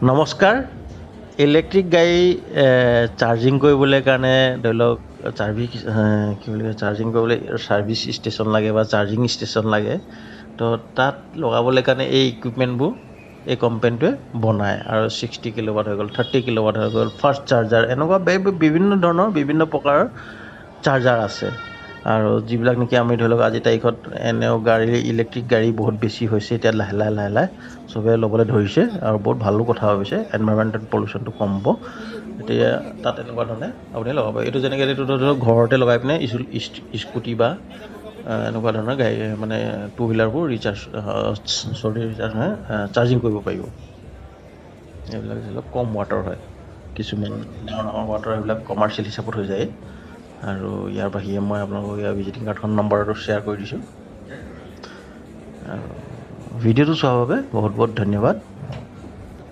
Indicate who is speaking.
Speaker 1: নমস্কাৰ। ইলেক্ট্ৰিক গাড়ী চাৰ্জিং কৰিবলৈ কাৰণে ধৰি লওক কি বুলি কয় চাৰ্জিং কৰিবলৈ ছাৰ্ভিচ ষ্টেচন লাগে বা চাৰ্জিং ষ্টেচন লাগে। তো তাত লগাবলৈ কাৰণে এই ইকুইপমেণ্টবোৰ এই কোম্পানীটোৱে বনায় আৰু 60 কিলোৱাট হৈ গ'ল, 30 কিলোৱাট হৈ গ'ল, ফাষ্ট চাৰ্জাৰ এনেকুৱা বিভিন্ন ধৰণৰ বিভিন্ন প্ৰকাৰৰ চাৰ্জাৰ আছে। আৰু যিবিলাক নেকি আমি ধৰি লওক আজিৰ তাৰিখত এনেও ইলেক্ট্ৰিক গাড়ী বহুত বেছি হৈছে, এতিয়া লাহে লাহে চবে ল'বলৈ ধৰিছে আৰু বহুত ভালো কথা ভাবিছে, এনভাইৰমেণ্টেল পলিউশ্যনটো কম হ'ব। এতিয়া তাত এনেকুৱা ধৰণে আপুনি লগাব। এইটো যেনেকৈ এইটো ধৰি লওক ঘৰতে লগাই পিনে স্কুটি বা এনেকুৱা ধৰণৰ গাড়ী মানে টু হুইলাৰবোৰ চাৰ্জিং কৰিব পাৰিব। এইবিলাক ধৰি লওক কম ৱাটাৰ হয়, কিছুমান ডাঙৰ ৱাটাৰ এইবিলাক কমাৰ্চিয়েল হিচাপত হৈ যায়। আৰু ইয়াৰ বাহিৰে মই আপোনালোকক ইয়াৰ ভিজিটিং কাৰ্ডখন নম্বৰটো শ্বেয়াৰ কৰি দিছোঁ। ভিডিঅ'টো চোৱাৰ বাবে বহুত বহুত ধন্যবাদ।